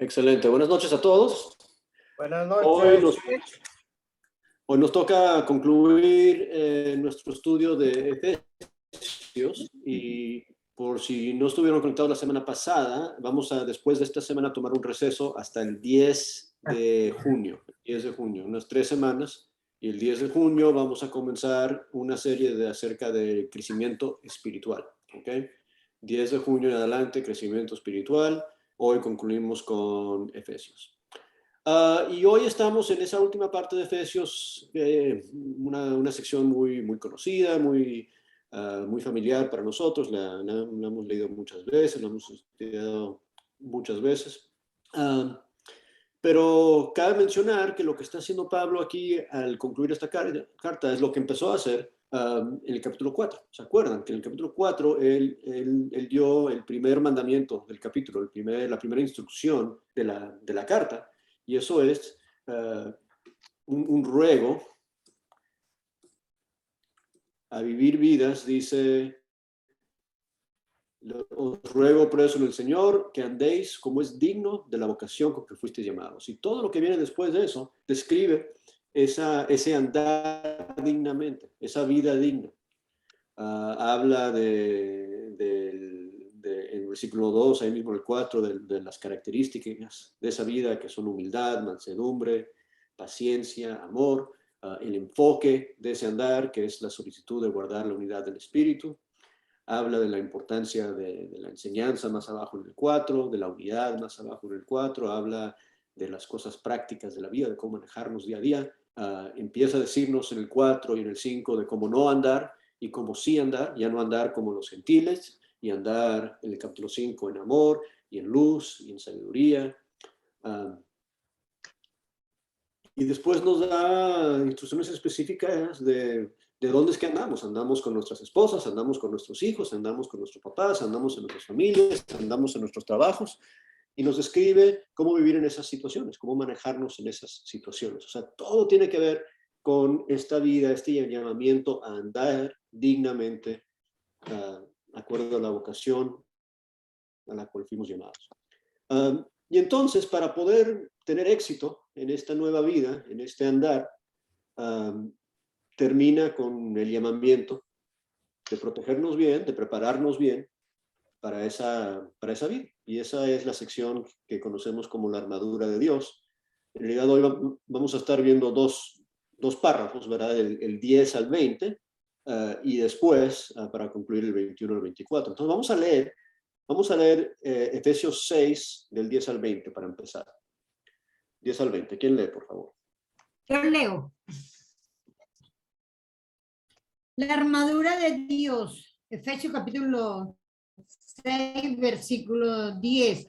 Excelente. Buenas noches a todos. Buenas Hoy noches. nos toca concluir nuestro estudio de Efesios y por si no estuvieron conectados la semana pasada, vamos a después de esta semana tomar un receso hasta el 10 de junio, unas 3 semanas, y el 10 de junio vamos a comenzar una serie acerca de crecimiento espiritual, ¿ok? 10 de junio en adelante, crecimiento espiritual. Hoy concluimos con Efesios. Y hoy estamos en esa última parte de Efesios, una sección muy conocida, muy familiar para nosotros. La hemos leído muchas veces, la hemos estudiado muchas veces. Pero cabe mencionar que lo que está haciendo Pablo aquí al concluir esta carta es lo que empezó a hacer en el capítulo 4. ¿Se acuerdan? Que en el capítulo 4 él dio el primer mandamiento del capítulo, la primera instrucción de la carta, y eso es un ruego a vivir vidas, dice: os ruego por eso en el Señor que andéis como es digno de la vocación con que fuisteis llamados. Y todo lo que viene después de eso describe ese andar dignamente, esa vida digna. Habla en el versículo 2, ahí mismo en el 4, de las características de esa vida, que son humildad, mansedumbre, paciencia, amor, el enfoque de ese andar, que es la solicitud de guardar la unidad del espíritu. Habla de la importancia de la enseñanza más abajo en el 4, de la unidad más abajo en el 4, habla de las cosas prácticas de la vida, de cómo manejarnos día a día. Empieza a decirnos en el 4 y en el 5 de cómo no andar y cómo sí andar, ya no andar como los gentiles, y andar en el capítulo 5 en amor y en luz y en sabiduría. Y después nos da instrucciones específicas de dónde es que andamos. Andamos con nuestras esposas, andamos con nuestros hijos, andamos con nuestros papás, andamos en nuestras familias, andamos en nuestros trabajos, y nos describe cómo vivir en esas situaciones, cómo manejarnos en esas situaciones. O sea, todo tiene que ver con esta vida, este llamamiento a andar dignamente, de acuerdo a la vocación a la cual fuimos llamados. Y entonces, para poder tener éxito en esta nueva vida, en este andar, termina con el llamamiento de protegernos bien, de prepararnos bien para esa vida. Y esa es la sección que conocemos como la armadura de Dios. En realidad hoy vamos a estar viendo dos párrafos, ¿verdad? El 10 al 20, y después, para concluir, el 21 al 24. Entonces vamos a leer Efesios 6, del 10 al 20, para empezar. 10 al 20. ¿Quién lee, por favor? Yo leo. La armadura de Dios, Efesios capítulo 6, versículo 10.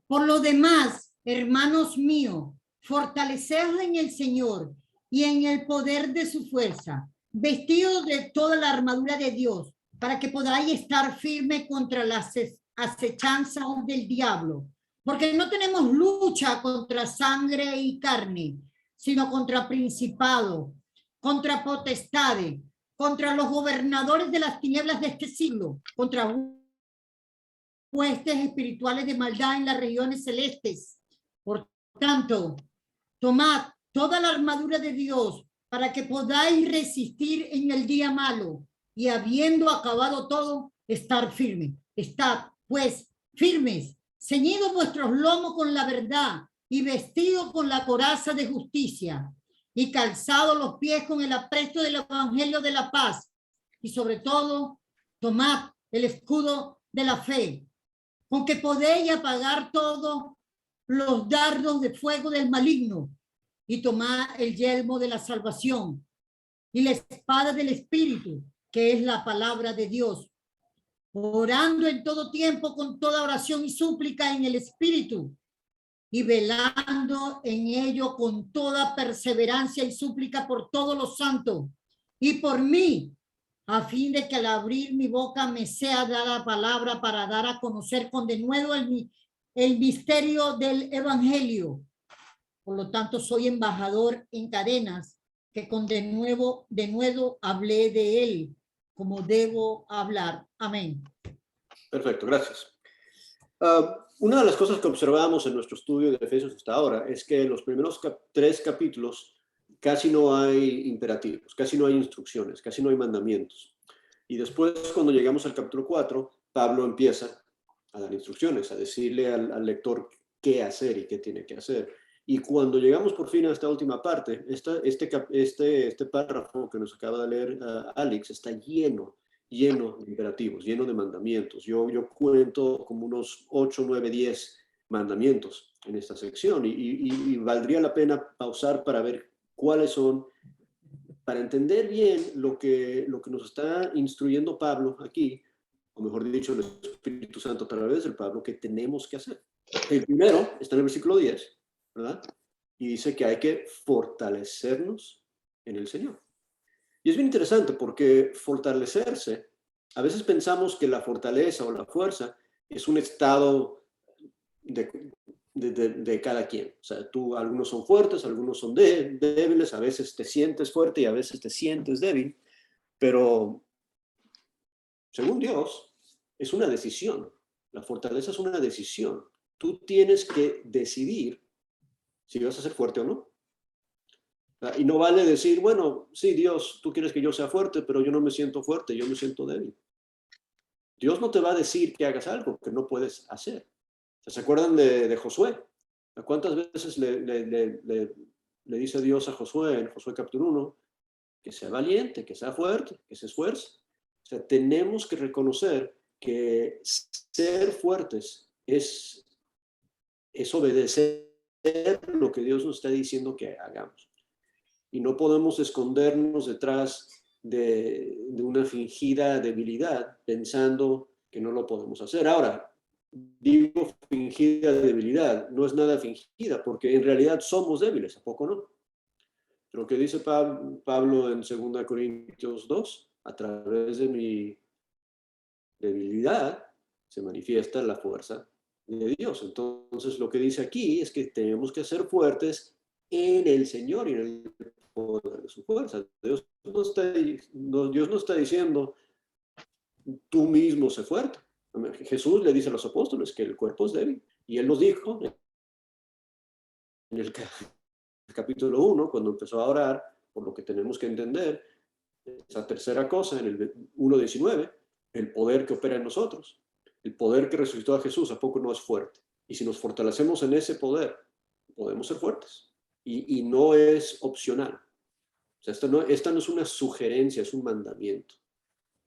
Por lo demás, hermanos míos, fortaleceos en el Señor y en el poder de su fuerza, vestidos de toda la armadura de Dios, para que podáis estar firmes contra las acechanzas del diablo. Porque no tenemos lucha contra sangre y carne, sino contra principados, contra potestades, contra los gobernadores de las tinieblas de este siglo, contra huestes espirituales de maldad en las regiones celestes. Por tanto, tomad toda la armadura de Dios para que podáis resistir en el día malo, y habiendo acabado todo, estar firme. Estad, pues, firmes, ceñidos vuestros lomos con la verdad y vestidos con la coraza de justicia, y calzados los pies con el apresto del evangelio de la paz, y sobre todo, tomad el escudo de la fe, con que podéis apagar todos los dardos de fuego del maligno, y tomad el yelmo de la salvación y la espada del Espíritu, que es la palabra de Dios, orando en todo tiempo con toda oración y súplica en el Espíritu, y velando en ello con toda perseverancia y súplica por todos los santos y por mí, a fin de que al abrir mi boca me sea dada palabra para dar a conocer con denuedo el misterio del evangelio. Por lo tanto, soy embajador en cadenas, que con denuedo hablé de él como debo hablar. Amén. Perfecto, gracias. Una de las cosas que observamos en nuestro estudio de Efesios hasta ahora es que en los primeros 3 capítulos casi no hay imperativos, casi no hay instrucciones, casi no hay mandamientos. Y después, cuando llegamos al capítulo 4, Pablo empieza a dar instrucciones, a decirle al lector qué hacer y qué tiene que hacer. Y cuando llegamos por fin a esta última parte, este párrafo que nos acaba de leer Alex está lleno de imperativos, lleno de mandamientos. Yo cuento como unos 8, 9, 10 mandamientos en esta sección y valdría la pena pausar para ver cuáles son, para entender bien lo que nos está instruyendo Pablo aquí, o mejor dicho, el Espíritu Santo a través del Pablo, que tenemos que hacer. El primero está en el versículo 10, ¿verdad? Y dice que hay que fortalecernos en el Señor. Y es bien interesante porque fortalecerse, a veces pensamos que la fortaleza o la fuerza es un estado de cada quien. O sea, algunos son fuertes, algunos son débiles, a veces te sientes fuerte y a veces te sientes débil, pero según Dios, es una decisión. La fortaleza es una decisión. Tú tienes que decidir si vas a ser fuerte o no. Y no vale decir, bueno, sí, Dios, tú quieres que yo sea fuerte, pero yo no me siento fuerte, yo me siento débil. Dios no te va a decir que hagas algo que no puedes hacer. ¿Se acuerdan de Josué? ¿Cuántas veces le dice Dios a Josué en Josué capítulo 1 que sea valiente, que sea fuerte, que se esfuerce? O sea, tenemos que reconocer que ser fuertes es obedecer lo que Dios nos está diciendo que hagamos. Y no podemos escondernos detrás de una fingida debilidad pensando que no lo podemos hacer. Ahora, digo fingida debilidad, no es nada fingida, porque en realidad somos débiles, ¿a poco no? Lo que dice Pablo en 2 Corintios 2, a través de mi debilidad se manifiesta la fuerza de Dios. Entonces, lo que dice aquí es que tenemos que ser fuertes en el Señor y en el poder de su fuerza. Dios no está diciendo, tú mismo sé fuerte. Jesús le dice a los apóstoles que el cuerpo es débil. Y él nos dijo en el capítulo 1, cuando empezó a orar, por lo que tenemos que entender, esa tercera cosa, en el 1:19, el poder que opera en nosotros, el poder que resucitó a Jesús, ¿a poco no es fuerte? Y si nos fortalecemos en ese poder, podemos ser fuertes. Y no es opcional. O sea, esta no es una sugerencia, es un mandamiento.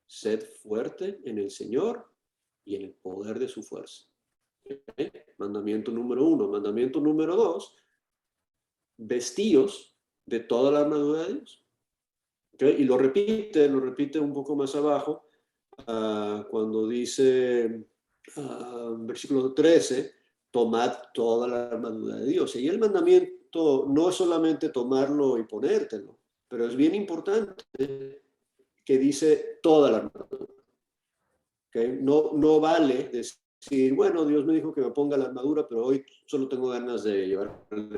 Sed fuerte en el Señor y en el poder de su fuerza. ¿Okay? Mandamiento número 1. Mandamiento número 2, vestíos de toda la armadura de Dios. ¿Okay? Y lo repite un poco más abajo, cuando dice, versículo 13, tomad toda la armadura de Dios. Y el mandamiento no es solamente tomarlo y ponértelo, pero es bien importante que dice toda la armadura. ¿Okay? No vale decir, bueno, Dios me dijo que me ponga la armadura, pero hoy solo tengo ganas de llevar el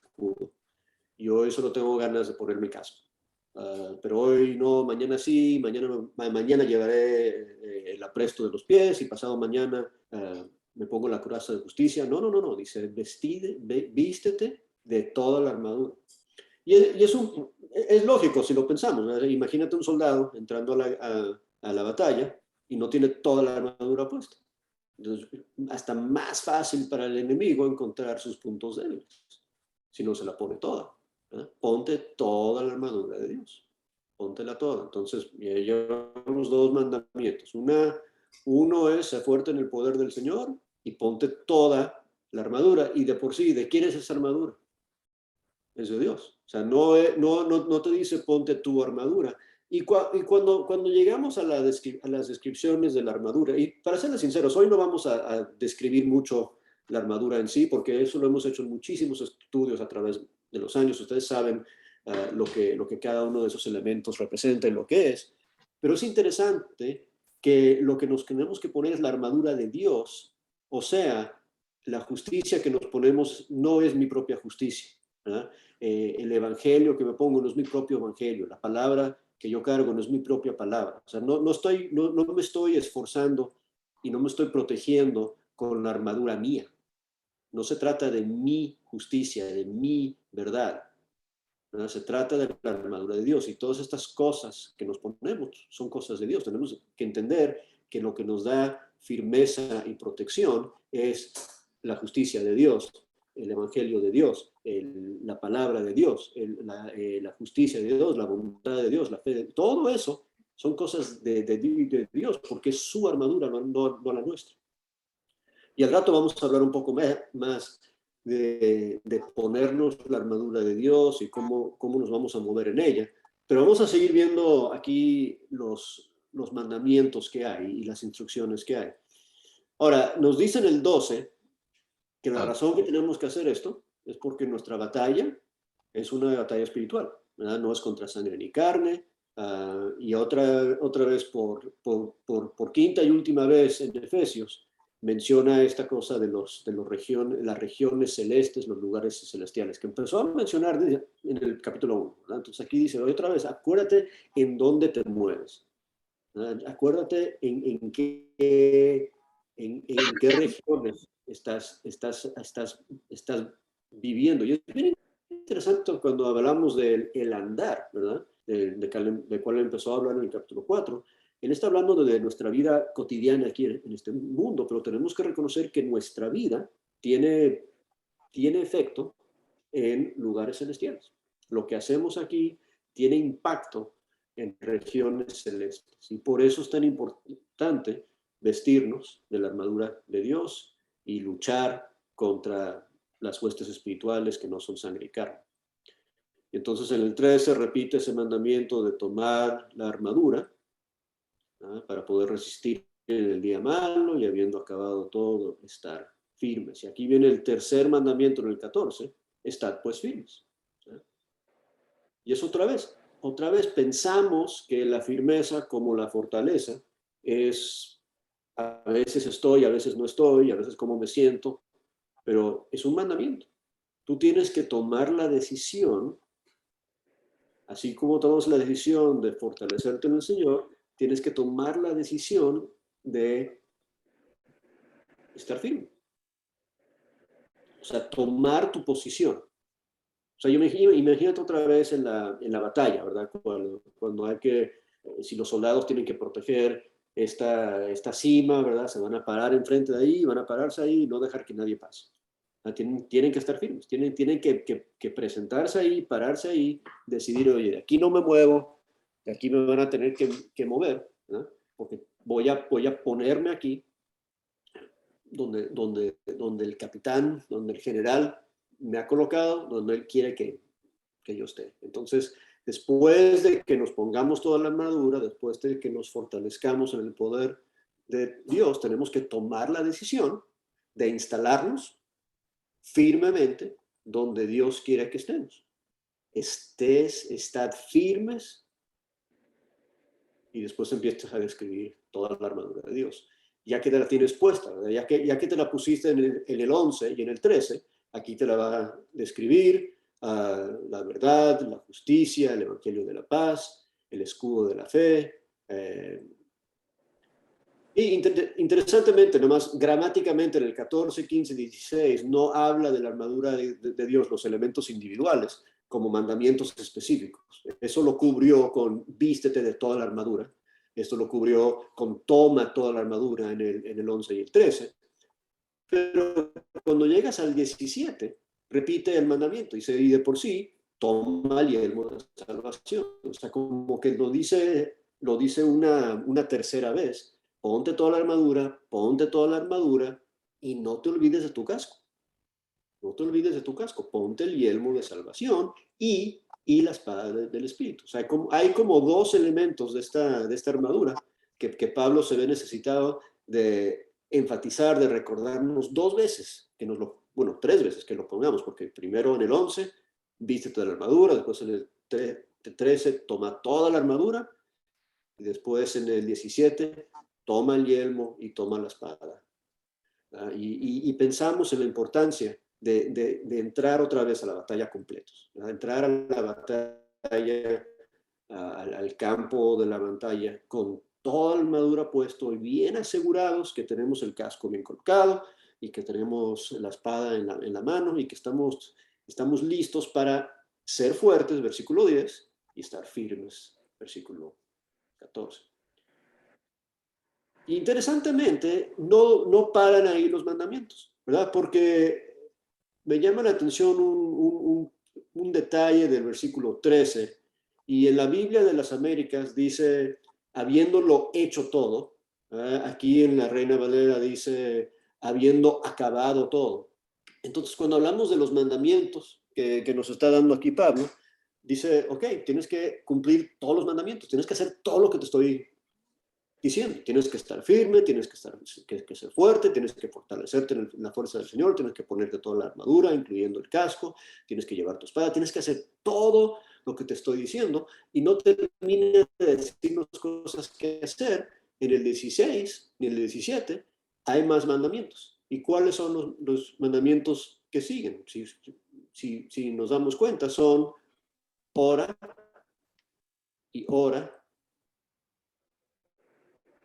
escudo. Y hoy solo tengo ganas de ponerme casco. Pero hoy no, mañana sí, mañana llevaré el apresto de los pies y pasado mañana me pongo la coraza de justicia. No, dice, vístete de toda la armadura. Y es lógico si lo pensamos, ¿no? Imagínate un soldado entrando a la batalla y no tiene toda la armadura puesta. Entonces, hasta más fácil para el enemigo encontrar sus puntos débiles, si no se la pone toda. ¿Eh? Ponte toda la armadura de Dios. Póntela toda. Entonces, llevamos 2 mandamientos. Uno es ser fuerte en el poder del Señor y ponte toda la armadura. Y de por sí, ¿de quién es esa armadura? Es de Dios. O sea, no te dice ponte tu armadura. Y cuando llegamos a las descripciones de la armadura, y para serles sinceros, hoy no vamos a describir mucho la armadura en sí, porque eso lo hemos hecho en muchísimos estudios a través de los años. Ustedes saben lo que cada uno de esos elementos representa y lo que es. Pero es interesante que lo que nos tenemos que poner es la armadura de Dios, o sea, la justicia que nos ponemos no es mi propia justicia. El evangelio que me pongo no es mi propio evangelio, la palabra que yo cargo no es mi propia palabra. O sea, no me estoy esforzando y no me estoy protegiendo con la armadura mía. No se trata de mi justicia, de mi verdad. ¿Verdad? Se trata de la armadura de Dios, y todas estas cosas que nos ponemos son cosas de Dios. Tenemos que entender que lo que nos da firmeza y protección es la justicia de Dios, el evangelio de Dios, la palabra de Dios, la justicia de Dios, la voluntad de Dios, la fe de todo eso son cosas de Dios, porque es su armadura, no la nuestra. Y al rato vamos a hablar un poco más de ponernos la armadura de Dios y cómo nos vamos a mover en ella. Pero vamos a seguir viendo aquí los mandamientos que hay y las instrucciones que hay. Ahora, nos dice en el 12 que la razón que tenemos que hacer esto es porque nuestra batalla es una batalla espiritual, ¿verdad? No es contra sangre ni carne. Y otra vez, por quinta y última vez en Efesios, menciona esta cosa de las regiones celestes, los lugares celestiales, que empezó a mencionar en el capítulo 1. ¿Verdad? Entonces aquí dice otra vez, acuérdate en dónde te mueves. ¿Verdad? Acuérdate en qué regiones estás viviendo. Y es bien interesante cuando hablamos del andar, ¿verdad? De cual empezó a hablar en el capítulo 4. Él está hablando de nuestra vida cotidiana aquí en este mundo, pero tenemos que reconocer que nuestra vida tiene efecto en lugares celestiales. Lo que hacemos aquí tiene impacto en regiones celestes. Y por eso es tan importante vestirnos de la armadura de Dios y luchar contra las huestes espirituales que no son sangre y carne. Entonces en el 13 repite ese mandamiento de tomar la armadura, ¿no? Para poder resistir en el día malo y habiendo acabado todo, estar firmes. Y aquí viene el tercer mandamiento en el 14, estad pues firmes. ¿No? Y es otra vez pensamos que la firmeza como la fortaleza es a veces estoy, a veces no estoy, a veces cómo me siento, pero es un mandamiento. Tú tienes que tomar la decisión, así como tomas la decisión de fortalecerte en el Señor, tienes que tomar la decisión de estar firme. O sea, tomar tu posición. O sea, imagínate otra vez en la batalla, ¿verdad? Cuando hay que, si los soldados tienen que proteger esta cima, ¿verdad? Se van a parar enfrente de ahí, van a pararse ahí y no dejar que nadie pase. Tienen que estar firmes, tienen que presentarse ahí, pararse ahí, decidir, oye, de aquí no me muevo, de aquí me van a tener que mover, ¿verdad? Porque voy a ponerme aquí donde el capitán, donde el general me ha colocado, donde él quiere que yo esté. Entonces, después de que nos pongamos toda la armadura, después de que nos fortalezcamos en el poder de Dios, tenemos que tomar la decisión de instalarnos firmemente donde Dios quiere que estemos. Estad firmes, y después empiezas a describir toda la armadura de Dios. Ya que te la tienes puesta, ¿verdad? Ya que te la pusiste en el 11 y en el 13, aquí te la va a describir la verdad, la justicia, el evangelio de la paz, el escudo de la fe. Y interesantemente, nomás gramáticamente en el 14, 15, 16 no habla de la armadura de Dios, los elementos individuales, como mandamientos específicos. Eso lo cubrió con vístete de toda la armadura. Esto lo cubrió con toma toda la armadura en el 11 y el 13. Pero cuando llegas al 17, repite el mandamiento. Dice, y de por sí, toma el yelmo de salvación. O sea, como que lo dice una tercera vez. Ponte toda la armadura y no te olvides de tu casco. No te olvides de tu casco. Ponte el yelmo de salvación y la espada del Espíritu. O sea, hay como dos elementos de esta armadura que Pablo se ve necesitado de enfatizar, de recordarnos dos veces, tres veces que lo pongamos, porque primero en el 11, vístete de la armadura, después en el 13, toma toda la armadura, y después en el 17, toma el yelmo y toma la espada. Y pensamos en la importancia de entrar otra vez a la batalla completos, entrar a la batalla, al campo de la batalla con toda la armadura puesto y bien asegurados, que tenemos el casco bien colocado y que tenemos la espada en la mano y que estamos listos para ser fuertes, versículo 10, y estar firmes, versículo 14. Interesantemente, no paran ahí los mandamientos, ¿verdad? Porque me llama la atención un detalle del versículo 13, y en la Biblia de las Américas dice, habiéndolo hecho todo, ¿verdad? Aquí en la Reina Valera dice, habiendo acabado todo. Entonces, cuando hablamos de los mandamientos que nos está dando aquí Pablo, dice, ok, tienes que cumplir todos los mandamientos, tienes que hacer todo lo que te estoy diciendo. Tienes que estar firme, tienes que ser fuerte, tienes que fortalecerte en la fuerza del Señor, tienes que ponerte toda la armadura, incluyendo el casco, tienes que llevar tu espada, tienes que hacer todo lo que te estoy diciendo, y no termines de decirnos cosas que hacer. En el 16 y en el 17 hay más mandamientos. ¿Y cuáles son los mandamientos que siguen? Si nos damos cuenta, son ora y ora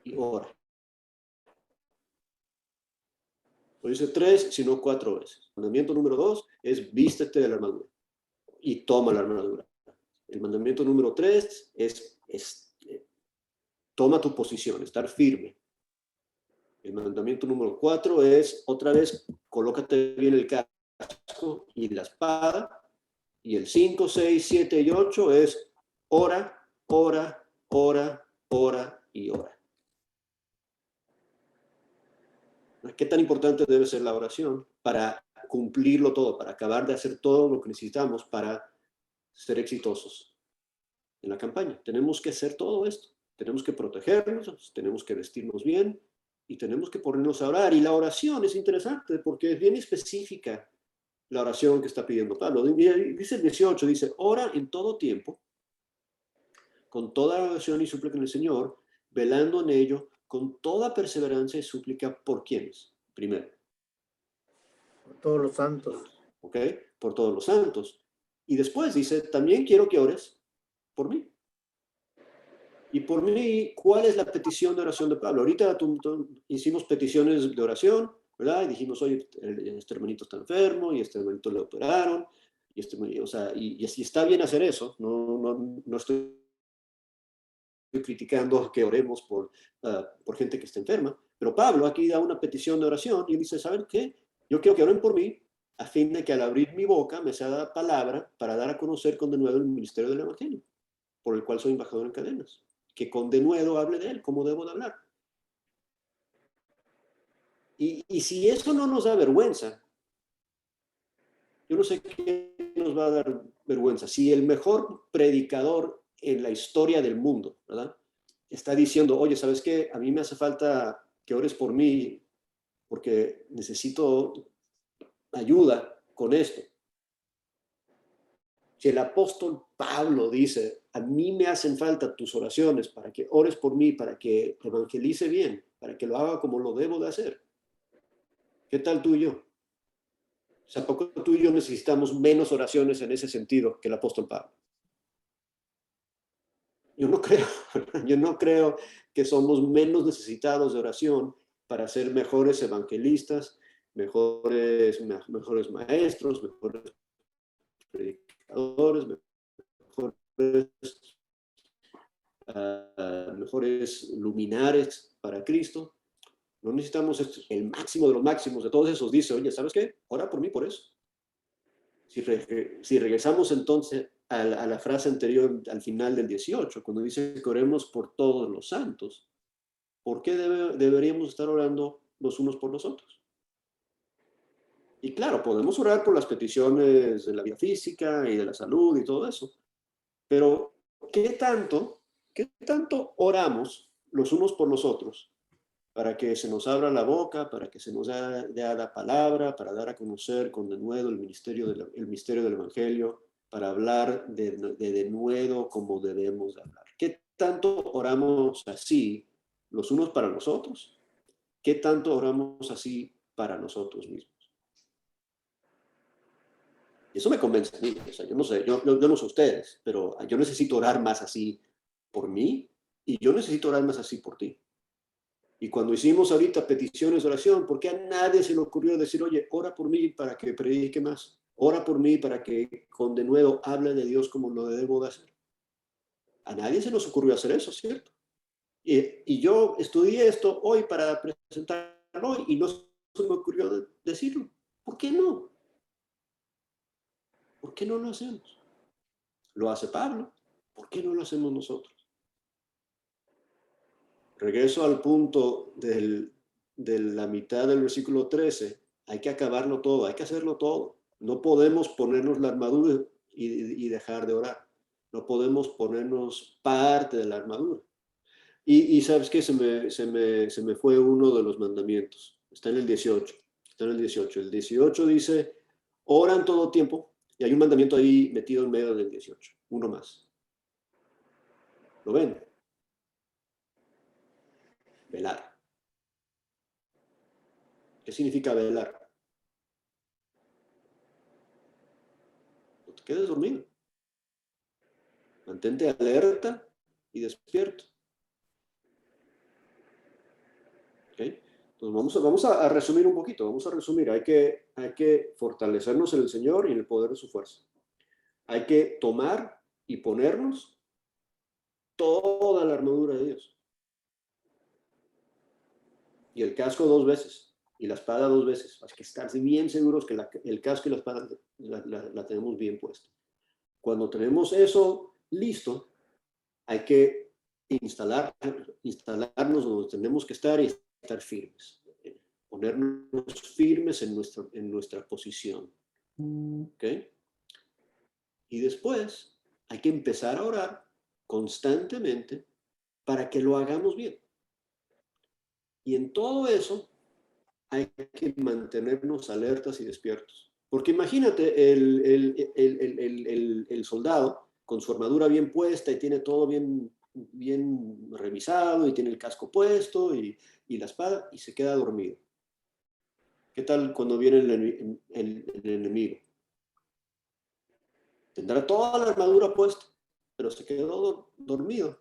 y ora. Lo dice 3, sino 4 veces. El mandamiento número 2 es vístete de la armadura y toma la armadura. El mandamiento número 3 es toma tu posición, estar firme. El mandamiento número 4 es, otra vez, colócate bien el casco y la espada. Y el 5, 6, 7 y 8 es ora, ora, ora, ora y ora. ¿Qué tan importante debe ser la oración para cumplirlo todo, para acabar de hacer todo lo que necesitamos para ser exitosos en la campaña? Tenemos que hacer todo esto. Tenemos que protegernos, tenemos que vestirnos bien y tenemos que ponernos a orar. Y la oración es interesante porque es bien específica la oración que está pidiendo Pablo. Dice el 18, dice, ora en todo tiempo, con toda oración y súplica en el Señor, velando en ello, con toda perseverancia y súplica por quienes. Primero, por todos los santos. ¿ok? Por todos los santos. Y después dice, también quiero que ores por mí. Y por mí, ¿cuál es la petición de oración de Pablo? Ahorita hicimos peticiones de oración, ¿verdad? Y dijimos, oye, este hermanito está enfermo y este hermanito le operaron. Y está bien hacer eso. No estoy criticando que oremos por gente que está enferma. Pero Pablo aquí da una petición de oración y dice, ¿saben qué? Yo quiero que oren por mí a fin de que al abrir mi boca me sea dada palabra para dar a conocer con denuedo el ministerio del Evangelio, por el cual soy embajador en cadenas. Que con denuedo hable de él, como debo de hablar. Y si eso no nos da vergüenza, yo no sé qué nos va a dar vergüenza. Si el mejor predicador en la historia del mundo, ¿verdad?, está diciendo, oye, ¿sabes qué? A mí me hace falta que ores por mí porque necesito ayuda con esto. Si el apóstol Pablo dice, a mí me hacen falta tus oraciones para que ores por mí, para que evangelice bien, para que lo haga como lo debo de hacer, ¿qué tal tú y yo? O sea, ¿a poco tú y yo necesitamos menos oraciones en ese sentido que el apóstol Pablo? Yo no creo, yo no creo que somos menos necesitados de oración para ser mejores evangelistas, mejores maestros, mejores predicadores, mejores luminares para Cristo. No necesitamos el máximo de los máximos de todos esos. Dice, oye, ¿sabes qué? Ora por mí por eso. Si regresamos entonces a la frase anterior, al final del 18, cuando dice que oremos por todos los santos, ¿por qué deberíamos estar orando los unos por los otros? Y claro, podemos orar por las peticiones de la vida física y de la salud y todo eso, pero qué tanto oramos los unos por los otros para que se nos abra la boca, para que se nos dé la palabra, para dar a conocer con denuedo el misterio del Evangelio, para hablar de denuedo como debemos hablar? ¿Qué tanto oramos así los unos para los otros? ¿Qué tanto oramos así para nosotros mismos? Y eso me convence a mí. O sea, yo no sé, yo no sé ustedes, pero yo necesito orar más así por mí Y yo necesito orar más así por ti. Y cuando hicimos ahorita peticiones de oración, ¿por qué a nadie se le ocurrió decir, oye, ora por mí para que predique más? Ora por mí para que con denuedo hable de Dios como lo debo de hacer. A nadie se nos ocurrió hacer eso, ¿cierto? Y yo estudié esto hoy para presentarlo hoy y no se me ocurrió decirlo. ¿Por qué no? ¿Por qué no lo hacemos? Lo hace Pablo. ¿Por qué no lo hacemos nosotros? Regreso al punto de la mitad del versículo 13. Hay que acabarlo todo, hay que hacerlo todo. No podemos ponernos la armadura y dejar de orar. No podemos ponernos parte de la armadura. Y ¿sabes qué? Se me fue uno de los mandamientos. Está en el 18. Está en el 18. El 18 dice, oran todo tiempo. Y hay un mandamiento ahí metido en medio del 18. Uno más. ¿Lo ven? Velar. ¿Qué significa velar? No te quedes dormido. Mantente alerta y despierto. ¿Okay? Entonces vamos a resumir un poquito. Vamos a resumir. Hay que fortalecernos en el Señor y en el poder de su fuerza. Hay que tomar y ponernos toda la armadura de Dios. Y el casco 2 veces. Y la espada 2 veces. Hay que estar bien seguros que el casco y la espada la tenemos bien puesta. Cuando tenemos eso listo, hay que instalarnos donde tenemos que estar y estar firmes. Ponernos firmes en nuestra posición. ¿Ok? Y después hay que empezar a orar constantemente para que lo hagamos bien. Y en todo eso hay que mantenernos alertas y despiertos. Porque imagínate el soldado con su armadura bien puesta y tiene todo bien revisado y tiene el casco puesto y la espada y se queda dormido. ¿Qué tal cuando viene el enemigo? Tendrá toda la armadura puesta, pero se quedó dormido.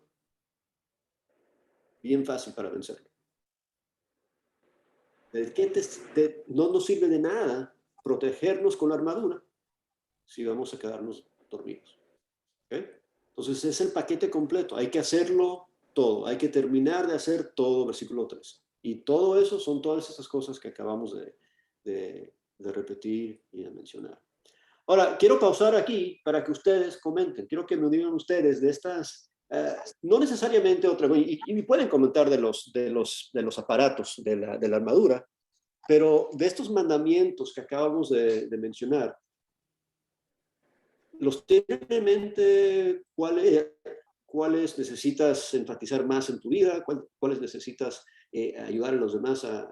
Bien fácil para vencerlo. No nos sirve de nada protegernos con la armadura si vamos a quedarnos dormidos. ¿Okay? Entonces es el paquete completo. Hay que hacerlo todo. Hay que terminar de hacer todo, versículo 3. Y todo eso son todas esas cosas que acabamos de repetir y de mencionar. Ahora, quiero pausar aquí para que ustedes comenten. Quiero que me digan ustedes de estas, no necesariamente otra, y pueden comentar de los aparatos, de la armadura, pero de estos mandamientos que acabamos de mencionar, ¿los tienes en mente cuáles necesitas enfatizar más en tu vida? ¿Cuáles necesitas ayudar a los demás a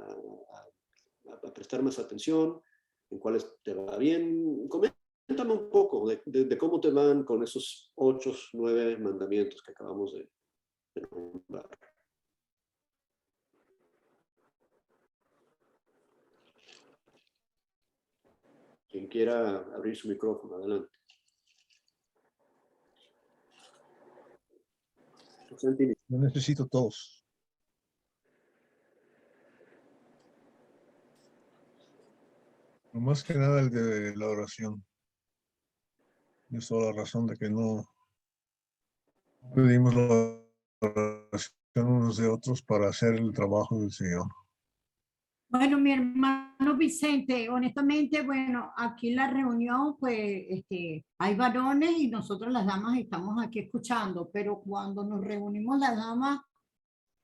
prestar más atención? ¿En cuáles te va bien? Cuéntame un poco de cómo te van con esos 8, 9 mandamientos que acabamos de nombrar. Quien quiera abrir su micrófono, adelante. Yo necesito todos. No más que nada el de la oración. Es toda la razón de que no pedimos la oración unos de otros para hacer el trabajo del Señor. Bueno, mi hermano Vicente, honestamente, bueno, aquí en la reunión, pues, hay varones y nosotros las damas estamos aquí escuchando, pero cuando nos reunimos las damas,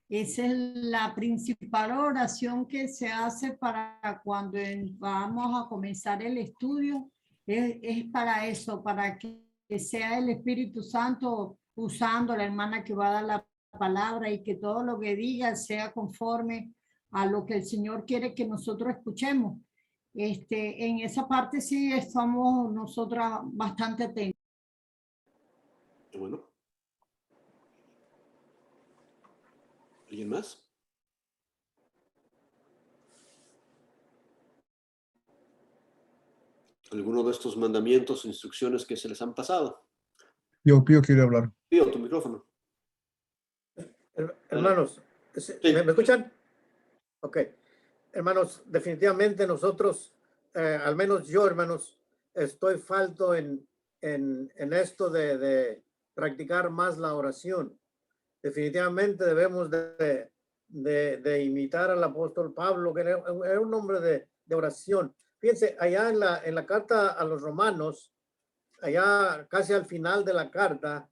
esa es la principal oración que se hace para cuando vamos a comenzar el estudio, es para eso, para que sea el Espíritu Santo usando la hermana que va a dar la palabra y que todo lo que diga sea conforme a lo que el Señor quiere que nosotros escuchemos. En esa parte sí estamos nosotras bastante atentos. Bueno. ¿Alguien más? ¿Alguno de estos mandamientos, instrucciones que se les han pasado? Pío quiere hablar. Pío, tu micrófono. Hermanos, Sí. ¿me escuchan? Ok. Hermanos, definitivamente nosotros, al menos yo, hermanos, estoy falto en esto de practicar más la oración. Definitivamente debemos de imitar al apóstol Pablo, que era un hombre de oración. Fíjense, allá en la carta a los romanos, allá casi al final de la carta,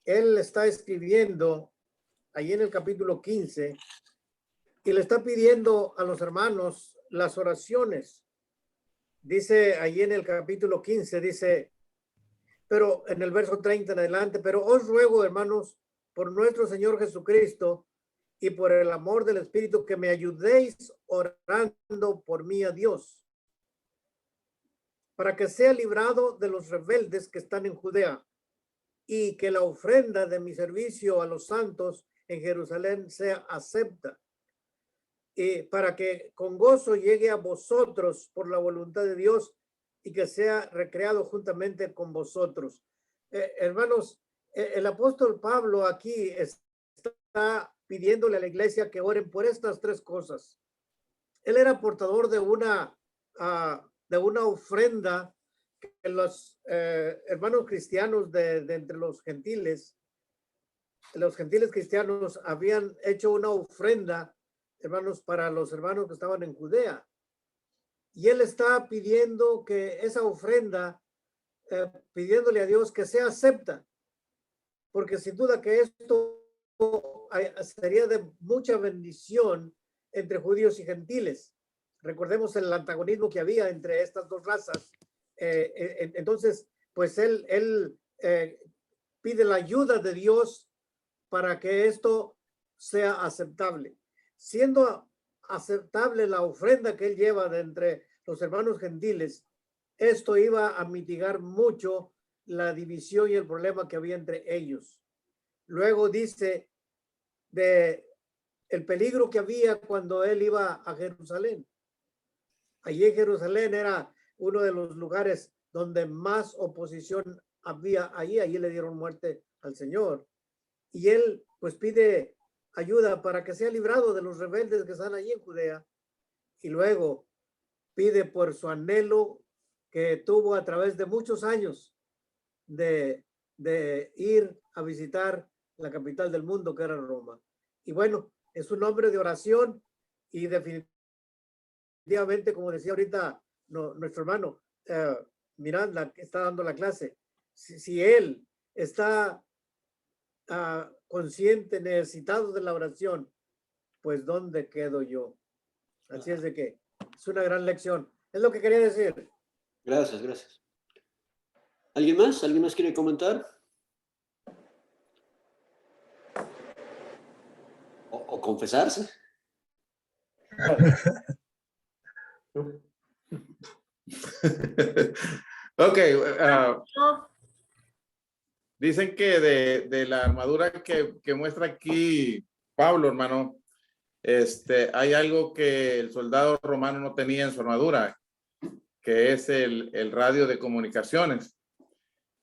él está escribiendo, ahí en el capítulo 15, y le está pidiendo a los hermanos las oraciones. Dice ahí en el capítulo 15, dice, pero en el verso 30 en adelante, pero os ruego, hermanos, por nuestro Señor Jesucristo y por el amor del Espíritu, que me ayudéis orando por mí a Dios, para que sea librado de los rebeldes que están en Judea, y que la ofrenda de mi servicio a los santos en Jerusalén sea acepta, y para que con gozo llegue a vosotros por la voluntad de Dios y que sea recreado juntamente con vosotros. Hermanos, el apóstol Pablo aquí está pidiéndole a la iglesia que oren por estas tres cosas. Él era portador de una ofrenda que los hermanos cristianos de entre los gentiles cristianos habían hecho una ofrenda, hermanos, para los hermanos que estaban en Judea. Y él está pidiendo que esa ofrenda, pidiéndole a Dios que sea acepta, porque sin duda que esto sería de mucha bendición entre judíos y gentiles. Recordemos el antagonismo que había entre estas dos razas. Entonces, pues él pide la ayuda de Dios para que esto sea aceptable. Siendo aceptable la ofrenda que él lleva de entre los hermanos gentiles, esto iba a mitigar mucho la división y el problema que había entre ellos. Luego dice de el peligro que había cuando él iba a Jerusalén. Allí en Jerusalén era uno de los lugares donde más oposición había. Allí le dieron muerte al Señor. Y él pues pide ayuda para que sea librado de los rebeldes que están allí en Judea. Y luego pide por su anhelo que tuvo a través de muchos años de ir a visitar la capital del mundo, que era Roma. Y bueno, es un hombre de oración y definitivamente, como decía ahorita nuestro hermano Miranda, que está dando la clase, si él está consciente, necesitado de la oración, pues ¿dónde quedo yo? Así es de que es una gran lección. Es lo que quería decir. Gracias, gracias. ¿Alguien más? ¿Alguien más quiere comentar? ¿O confesarse? Ok. Dicen que de la armadura que muestra aquí Pablo, hermano, hay algo que el soldado romano no tenía en su armadura, que es el radio de comunicaciones.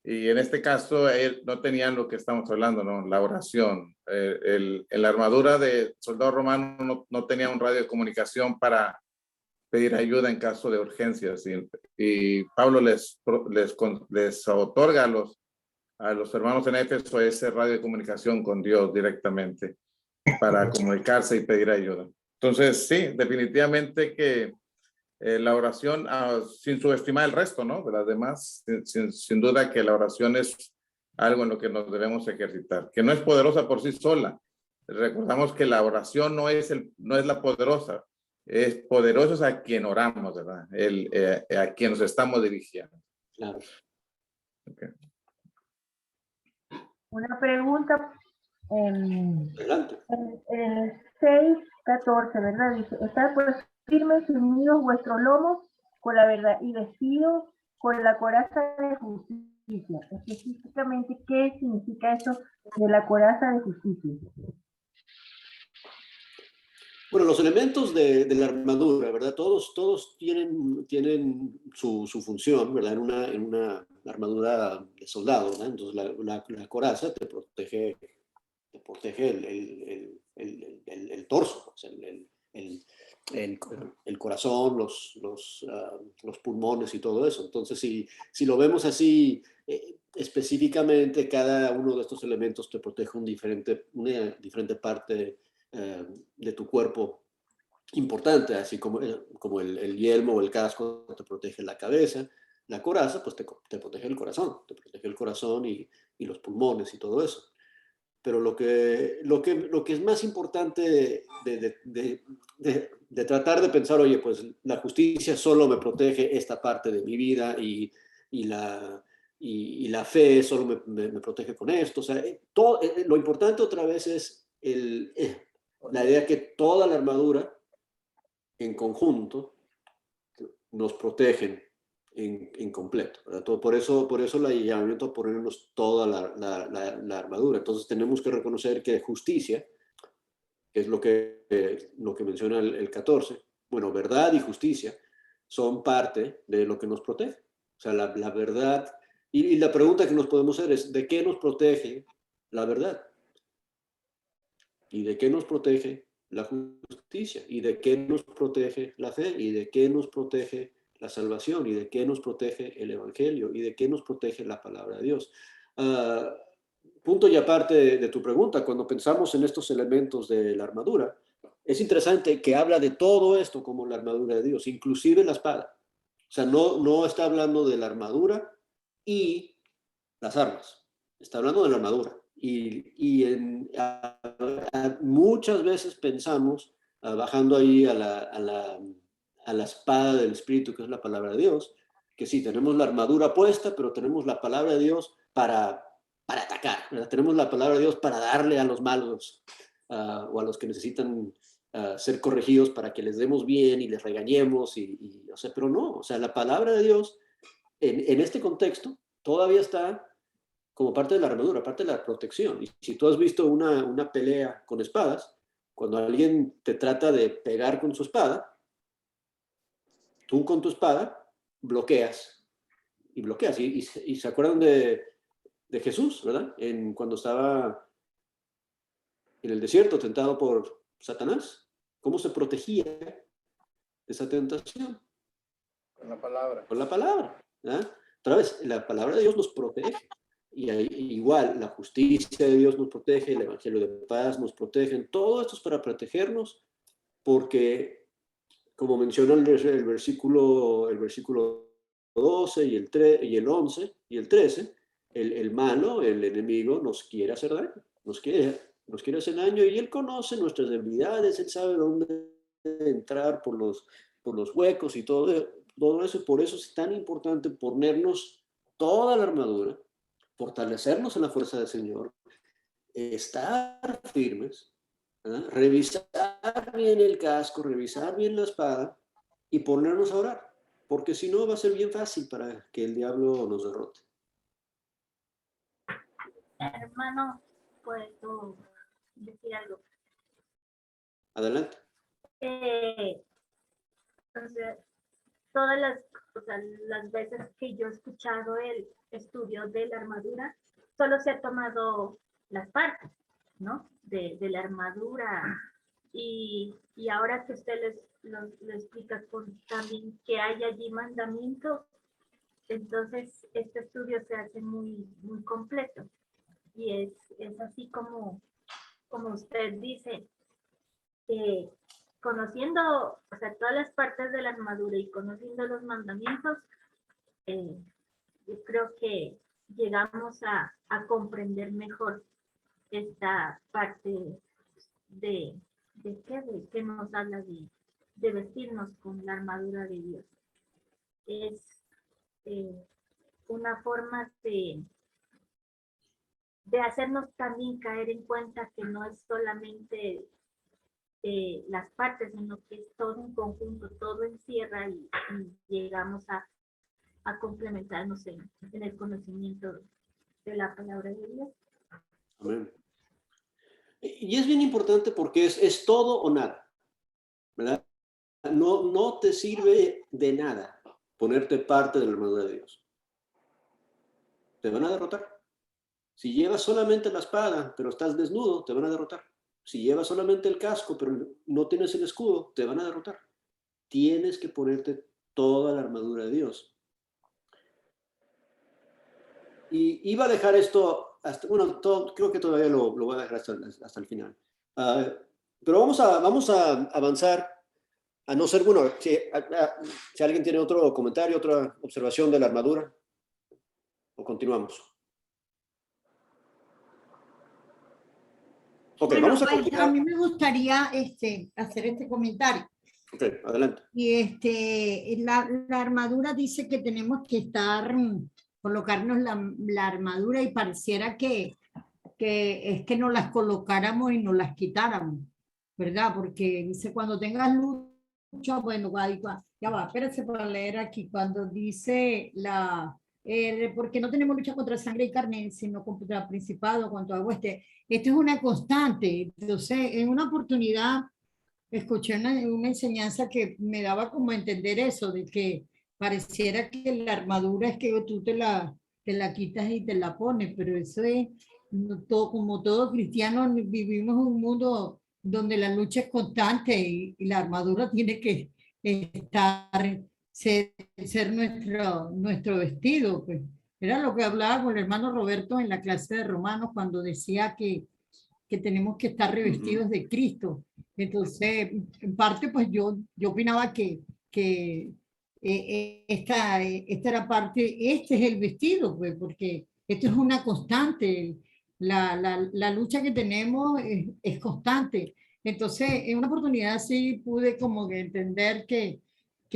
Y en este caso, no tenían lo que estamos hablando, ¿no? La oración. En la armadura de soldado romano no tenía un radio de comunicación para pedir ayuda en caso de urgencias. Y Pablo les otorga a los hermanos en Éfeso ese radio de comunicación con Dios directamente para comunicarse y pedir ayuda. Entonces, sí, definitivamente que la oración, sin subestimar el resto, ¿no? De las demás, sin duda que la oración es algo en lo que nos debemos ejercitar, que no es poderosa por sí sola. Recordamos que la oración no es la poderosa, es poderoso a quien oramos, ¿verdad? A quien nos estamos dirigiendo. Claro. Okay. Una pregunta. Adelante. En 6:14, ¿verdad? Dice, estad pues firmes y unidos vuestros lomos con la verdad y vestidos con la coraza de justicia. Específicamente, ¿qué significa eso de la coraza de justicia? Bueno, los elementos de la armadura, ¿verdad? Todos tienen su función, ¿verdad? En una armadura de soldado, ¿verdad? Entonces la coraza te protege te protege el torso, pues, el corazón, los pulmones y todo eso. Entonces, si lo vemos así, específicamente, cada uno de estos elementos te protege una diferente parte de tu cuerpo importante, así como el yelmo o el casco te protege la cabeza, la coraza pues te protege el corazón y los pulmones y todo eso. Pero lo que es más importante de tratar de pensar, oye, pues la justicia solo me protege esta parte de mi vida y la fe solo me protege con esto. O sea, lo importante otra vez es la idea que toda la armadura en conjunto nos protegen en completo, ¿verdad? Por eso el llamamiento a ponernos toda la armadura. Entonces tenemos que reconocer que justicia, que es lo que menciona el 14, bueno, verdad y justicia son parte de lo que nos protege. O sea, la verdad, y la pregunta que nos podemos hacer es, ¿de qué nos protege la verdad? ¿Y de qué nos protege la justicia? ¿Y de qué nos protege la fe? ¿Y de qué nos protege la salvación? ¿Y de qué nos protege el evangelio? ¿Y de qué nos protege la palabra de Dios? Punto y aparte de tu pregunta, cuando pensamos en estos elementos de la armadura, es interesante que habla de todo esto como la armadura de Dios, inclusive la espada. O sea, no está hablando de la armadura y las armas, está hablando de la armadura. Muchas veces pensamos, bajando ahí a la espada del Espíritu, que es la palabra de Dios, que sí, tenemos la armadura puesta, pero tenemos la palabra de Dios para atacar, ¿verdad? Tenemos la palabra de Dios para darle a los malos o a los que necesitan ser corregidos para que les demos bien y les regañemos, o sea, pero no, o sea, la palabra de Dios en este contexto todavía está como parte de la armadura, parte de la protección. Y si tú has visto una pelea con espadas, cuando alguien te trata de pegar con su espada, tú con tu espada bloqueas y bloqueas. Y se acuerdan de Jesús, ¿verdad? Cuando estaba en el desierto tentado por Satanás, ¿cómo se protegía de esa tentación? Con la palabra. Con la palabra, ¿verdad? Otra vez, la palabra de Dios nos protege. Y igual, la justicia de Dios nos protege, el evangelio de paz nos protege, todo esto es para protegernos, porque, como menciona el versículo 12 y el 11 y el 13, el malo, el enemigo, nos quiere hacer daño, nos quiere hacer daño, y él conoce nuestras debilidades, él sabe dónde entrar por los huecos y todo eso, y por eso es tan importante ponernos toda la armadura, fortalecernos en la fuerza del Señor, estar firmes, ¿verdad? Revisar bien el casco, revisar bien la espada y ponernos a orar, porque si no va a ser bien fácil para que el diablo nos derrote. Hermano, ¿puedo decir algo? Adelante. Entonces, todas las veces que yo he escuchado el estudio de la armadura, solo se ha tomado las partes, ¿no? De la armadura. Y ahora que usted le explica también que hay allí mandamientos, entonces este estudio se hace muy, muy completo. Y es así como usted dice, conociendo, o sea, todas las partes de la armadura y conociendo los mandamientos, yo creo que llegamos a comprender mejor esta parte de que nos habla de vestirnos con la armadura de Dios. Es una forma de hacernos también caer en cuenta que no es solamente las partes, sino que es todo un conjunto, todo encierra y llegamos a complementarnos en el conocimiento de la palabra de Dios. Amén. Y es bien importante porque es todo o nada, ¿verdad? No te sirve de nada ponerte parte de la armadura de Dios. Te van a derrotar. Si llevas solamente la espada, pero estás desnudo, te van a derrotar. Si llevas solamente el casco, pero no tienes el escudo, te van a derrotar. Tienes que ponerte toda la armadura de Dios. Y iba a dejar esto, creo que todavía lo voy a dejar hasta el final. Pero vamos a avanzar, a no ser, bueno, si alguien tiene otro comentario, otra observación de la armadura, o continuamos. Ok, Bueno, vamos a continuar. a mí me gustaría hacer este comentario. Ok, adelante. Y la armadura dice que tenemos que colocarnos la armadura y pareciera que es que nos las colocáramos y nos las quitáramos, ¿verdad? Porque dice, cuando tengas lucha, bueno, ya va, espérate para leer aquí, cuando dice porque no tenemos lucha contra sangre y carne, sino contra el principado, contra esto es una constante. Entonces, en una oportunidad, escuché una enseñanza que me daba como a entender eso, de que pareciera que la armadura es que tú te la quitas y te la pones, pero eso es, como todo cristiano, vivimos en un mundo donde la lucha es constante y la armadura tiene que ser nuestro vestido. Pues. Era lo que hablaba con el hermano Roberto en la clase de Romanos cuando decía que tenemos que estar revestidos de Cristo. Entonces, en parte, pues yo opinaba que esta era parte, este es el vestido, pues, porque esto es una constante. La lucha que tenemos es constante. Entonces, en una oportunidad sí pude como que entender que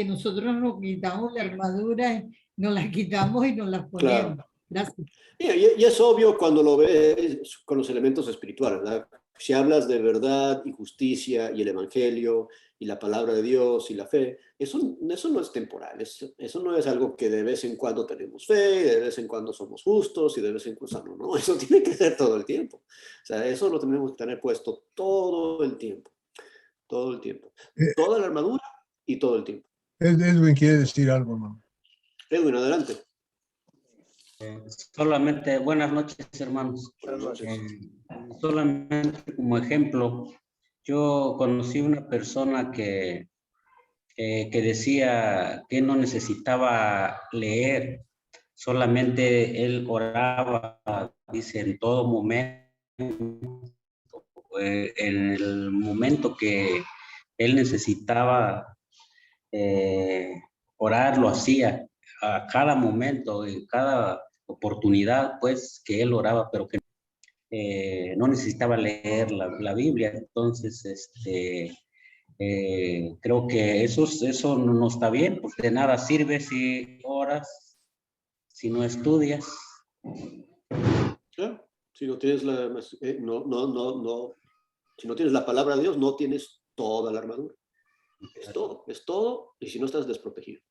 nosotros nos quitamos la armadura, nos la quitamos y nos la ponemos. Claro. Gracias. Y es obvio cuando lo ves con los elementos espirituales, ¿verdad? Si hablas de verdad y justicia y el evangelio y la palabra de Dios y la fe, eso no es temporal, eso no es algo que de vez en cuando tenemos fe, de vez en cuando somos justos y de vez en cuando no, eso tiene que ser todo el tiempo. O sea, eso lo tenemos que tener puesto todo el tiempo, toda la armadura y todo el tiempo. Edwin quiere decir algo, ¿no? Edwin, adelante. Solamente, buenas noches, hermanos. Buenas noches. Solamente como ejemplo, yo conocí una persona que decía que no necesitaba leer, solamente él oraba, dice, en todo momento, en el momento que él necesitaba orar, lo hacía a cada momento, en cada oportunidad, pues, que él oraba, pero que no necesitaba leer la Biblia. Entonces, creo que eso no está bien, porque de nada sirve si oras, si no estudias. Claro. Si no tienes si no tienes la palabra de Dios, no tienes toda la armadura. Es todo, y si no estás desprotegido.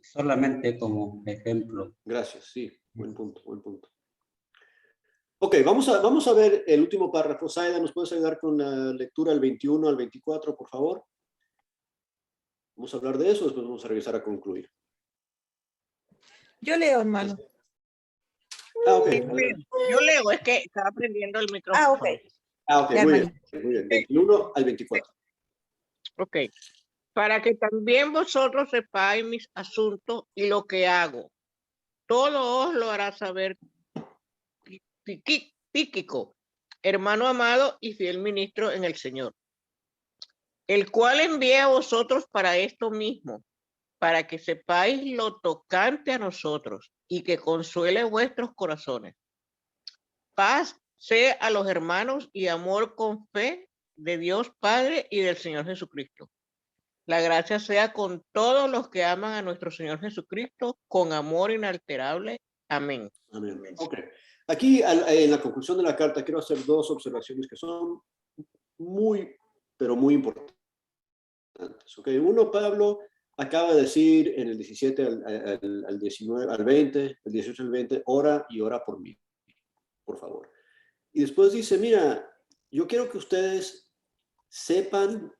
Solamente como ejemplo. Gracias, sí, buen punto. Ok, vamos a ver el último párrafo. Saida, ¿nos puedes ayudar con la lectura del 21 al 24, por favor? Vamos a hablar de eso, después vamos a regresar a concluir. Yo leo, hermano. Ok. Yo leo, es que estaba prendiendo el micrófono. Ok, Ya, muy bien. 21 al 24. Ok. Para que también vosotros sepáis mis asuntos y lo que hago. Todo os lo hará saber Tíquico, hermano amado y fiel ministro en el Señor, el cual envié a vosotros para esto mismo, para que sepáis lo tocante a nosotros y que consuele vuestros corazones. Paz sea a los hermanos y amor con fe de Dios Padre y del Señor Jesucristo. La gracia sea con todos los que aman a nuestro Señor Jesucristo con amor inalterable. Amén. Amén. Ok. Aquí, en la conclusión de la carta, quiero hacer dos observaciones que son pero muy importantes. Okay. Uno, Pablo acaba de decir en el 17 al 19, al 20, el 18 al 20, ora y ora por mí, por favor. Y después dice, mira, yo quiero que ustedes sepan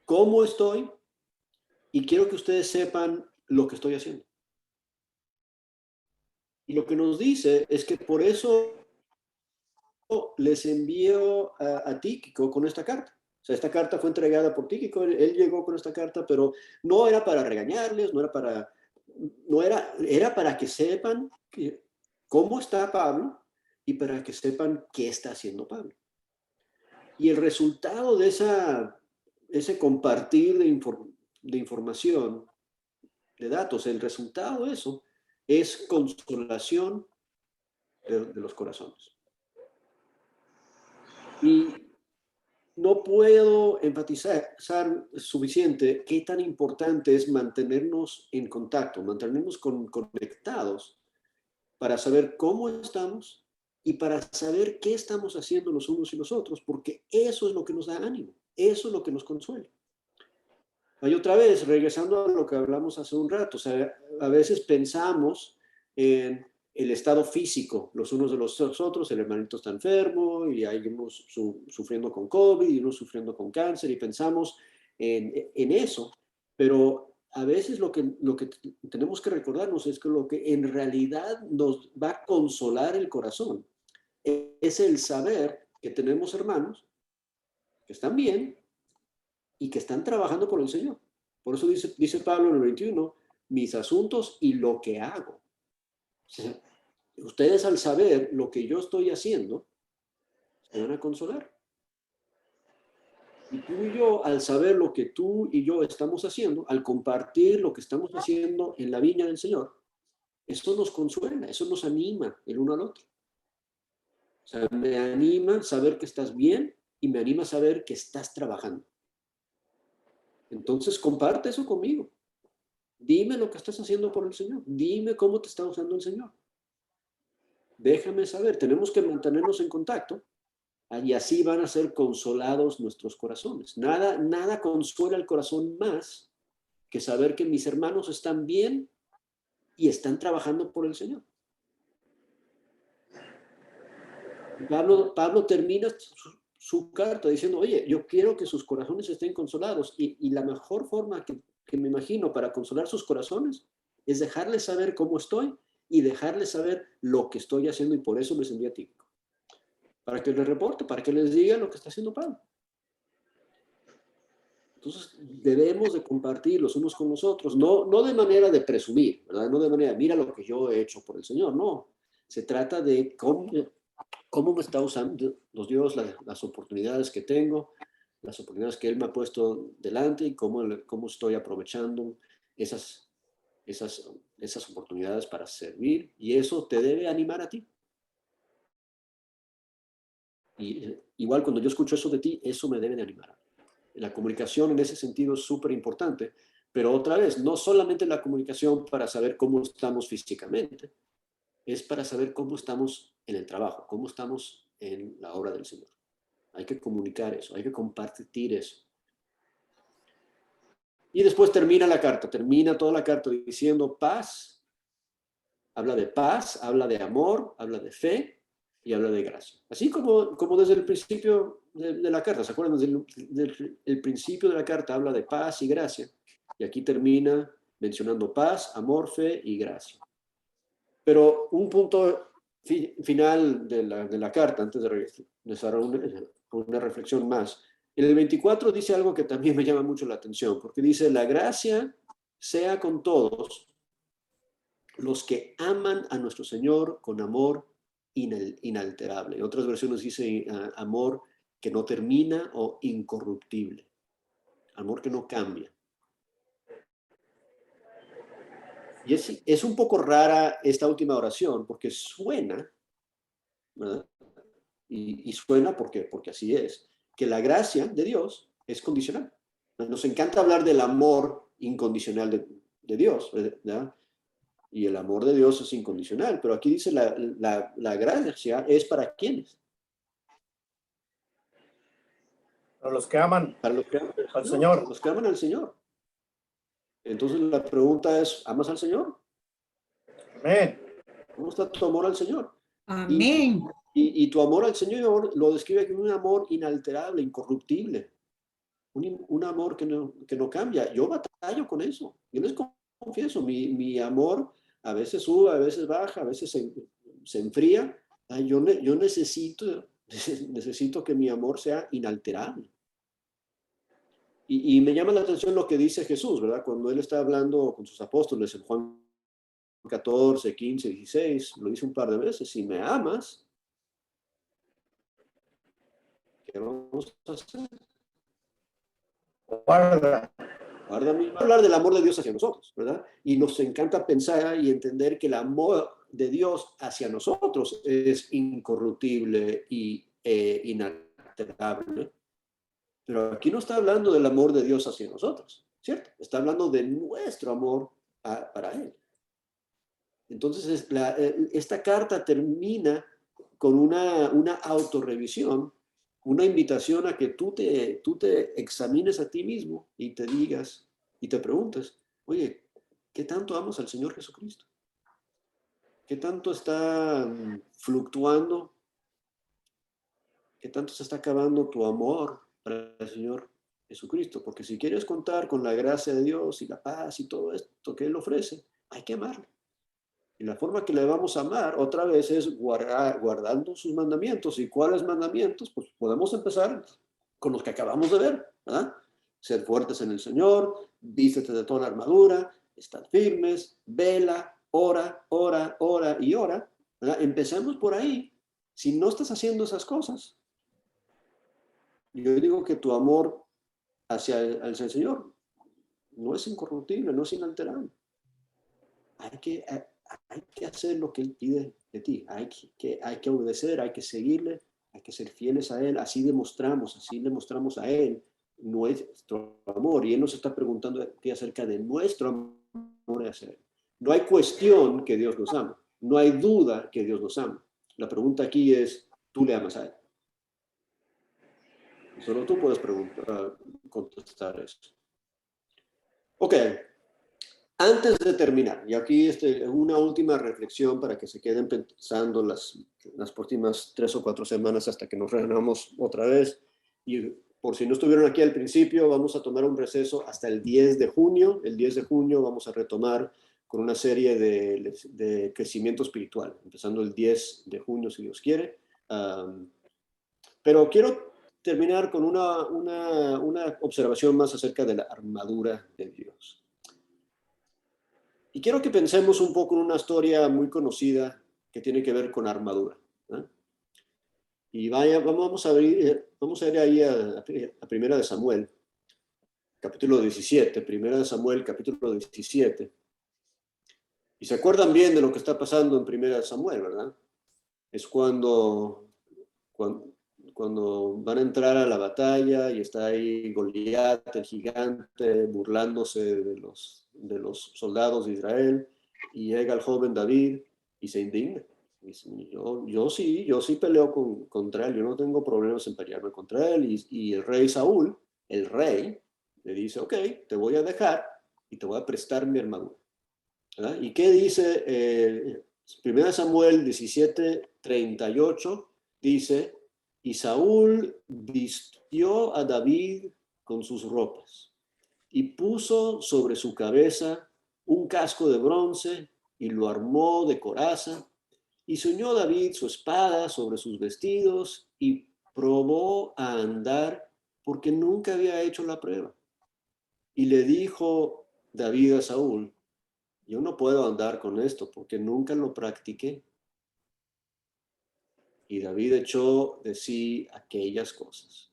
cómo estoy y quiero que ustedes sepan lo que estoy haciendo. Y lo que nos dice es que por eso les envío a Tíquico con esta carta. O sea, esta carta fue entregada por Tíquico, él llegó con esta carta, pero no era para regañarles, era para que sepan cómo está Pablo y para que sepan qué está haciendo Pablo. Y el resultado de ese compartir de información, de datos, el resultado de eso es consolación de los corazones. Y no puedo enfatizar suficiente qué tan importante es mantenernos en contacto, mantenernos conectados para saber cómo estamos y para saber qué estamos haciendo los unos y los otros, porque eso es lo que nos da ánimo, eso es lo que nos consuela. Y otra vez, regresando a lo que hablamos hace un rato, o sea, a veces pensamos en el estado físico, los unos de los otros, el hermanito está enfermo y hay unos sufriendo con COVID y unos sufriendo con cáncer y pensamos en eso, pero a veces lo que tenemos que recordarnos es que lo que en realidad nos va a consolar el corazón es el saber que tenemos hermanos que están bien y que están trabajando por el Señor. Por eso dice Pablo en el 21, mis asuntos y lo que hago. O sea, ustedes al saber lo que yo estoy haciendo, se van a consolar. Y tú y yo, al saber lo que tú y yo estamos haciendo, al compartir lo que estamos haciendo en la viña del Señor, eso nos consuela, eso nos anima el uno al otro. O sea, me anima saber que estás bien y me anima saber que estás trabajando. Entonces, comparte eso conmigo. Dime lo que estás haciendo por el Señor. Dime cómo te está usando el Señor. Déjame saber. Tenemos que mantenernos en contacto y así van a ser consolados nuestros corazones. Nada consuela el corazón más que saber que mis hermanos están bien y están trabajando por el Señor. Pablo termina su carta diciendo, oye, yo quiero que sus corazones estén consolados y la mejor forma que me imagino para consolar sus corazones es dejarles saber cómo estoy y dejarles saber lo que estoy haciendo y por eso les envío a Tíquico. Para que les reporte, para que les diga lo que está haciendo Pablo. Entonces debemos de compartir los unos con los otros, no de manera de presumir, ¿verdad? No de manera, mira lo que yo he hecho por el Señor, no. Se trata de cómo me está usando Dios las oportunidades que tengo, las oportunidades que Él me ha puesto delante y cómo estoy aprovechando esas oportunidades para servir. Y eso te debe animar a ti. Y igual cuando yo escucho eso de ti, eso me debe de animar. La comunicación en ese sentido es súper importante, pero otra vez, no solamente la comunicación para saber cómo estamos físicamente, es para saber cómo estamos en el trabajo, cómo estamos en la obra del Señor. Hay que comunicar eso, hay que compartir eso. Y después termina toda la carta diciendo paz, habla de amor, habla de fe y habla de gracia. Así como desde el principio de la carta, ¿se acuerdan? Desde el principio de la carta habla de paz y gracia, y aquí termina mencionando paz, amor, fe y gracia. Pero un punto final de la carta, antes de hacer una reflexión más, en el 24 dice algo que también me llama mucho la atención, porque dice, la gracia sea con todos los que aman a nuestro Señor con amor inalterable. En otras versiones dice amor que no termina o incorruptible, amor que no cambia. Y es un poco rara esta última oración porque suena, ¿verdad? Y suena porque así es, que la gracia de Dios es condicional. Nos encanta hablar del amor incondicional de Dios, ¿verdad? Y el amor de Dios es incondicional, pero aquí dice la gracia es para ¿quiénes? Para los que aman Para los que aman al Señor. Los que aman al Señor. Entonces la pregunta es, ¿amas al Señor? Amén. ¿Cómo está tu amor al Señor? Amén. Y tu amor al Señor lo describe como un amor inalterable, incorruptible. Un amor que no cambia. Yo batallo con eso. Yo les confieso, mi amor A veces sube, a veces baja, a veces se enfría. Ay, yo necesito que mi amor sea inalterable. Y me llama la atención lo que dice Jesús, ¿verdad? Cuando él está hablando con sus apóstoles en Juan 14, 15, 16, lo dice un par de veces: si me amas, ¿qué vamos a hacer? Guarda. Hablar del amor de Dios hacia nosotros, ¿verdad? Y nos encanta pensar y entender que el amor de Dios hacia nosotros es incorruptible y inalterable. Pero aquí no está hablando del amor de Dios hacia nosotros, ¿cierto? Está hablando de nuestro amor para Él. Entonces, esta carta termina con una autorrevisión, una invitación a que tú te examines a ti mismo y te digas y te preguntes: oye, ¿qué tanto amas al Señor Jesucristo? ¿Qué tanto está fluctuando? ¿Qué tanto se está acabando tu amor para el Señor Jesucristo? Porque si quieres contar con la gracia de Dios y la paz y todo esto que Él ofrece, hay que amarle. Y la forma que le vamos a amar otra vez es guardando sus mandamientos. ¿Y cuáles mandamientos? Pues podemos empezar con los que acabamos de ver, ¿verdad? Ser fuertes en el Señor, vístete de toda la armadura, estad firmes, vela, ora, ora, ora y ora, ¿verdad? Empecemos por ahí. Si no estás haciendo esas cosas, yo digo que tu amor hacia el Señor no es incorruptible, no es inalterable. Hay que hacer lo que Él pide de ti. Hay que obedecer, hay que seguirle, hay que ser fieles a Él. Así le mostramos a Él nuestro amor. Y Él nos está preguntando aquí acerca de nuestro amor hacia Él. No hay cuestión que Dios nos ama. No hay duda que Dios nos ama. La pregunta aquí es: ¿tú le amas a Él? Solo tú puedes contestar eso. Ok. Antes de terminar, y aquí una última reflexión para que se queden pensando las próximas 3 o 4 semanas hasta que nos reunamos otra vez. Y por si no estuvieron aquí al principio, vamos a tomar un receso hasta el 10 de junio. El 10 de junio vamos a retomar con una serie de crecimiento espiritual, empezando el 10 de junio si Dios quiere. Pero quiero terminar con una observación más acerca de la armadura de Dios. Y quiero que pensemos un poco en una historia muy conocida que tiene que ver con armadura, ¿eh? Y vamos a ir ahí a Primera de Samuel, capítulo 17, Primera de Samuel, capítulo 17. Y se acuerdan bien de lo que está pasando en Primera de Samuel, ¿verdad? Es cuando van a entrar a la batalla y está ahí Goliat, el gigante, burlándose de los soldados de Israel, y llega el joven David y se indigna. Dice: yo sí peleo contra él, yo no tengo problemas en pelearme contra él. Y el rey Saúl, el rey, le dice: ok, te voy a dejar y te voy a prestar mi armadura, ¿verdad? ¿Y qué dice 1 Samuel 17:38? Dice: y Saúl vistió a David con sus ropas y puso sobre su cabeza un casco de bronce y lo armó de coraza, y ciñó David su espada sobre sus vestidos y probó a andar, porque nunca había hecho la prueba. Y le dijo David a Saúl: yo no puedo andar con esto porque nunca lo practiqué. Y David echó de sí aquellas cosas.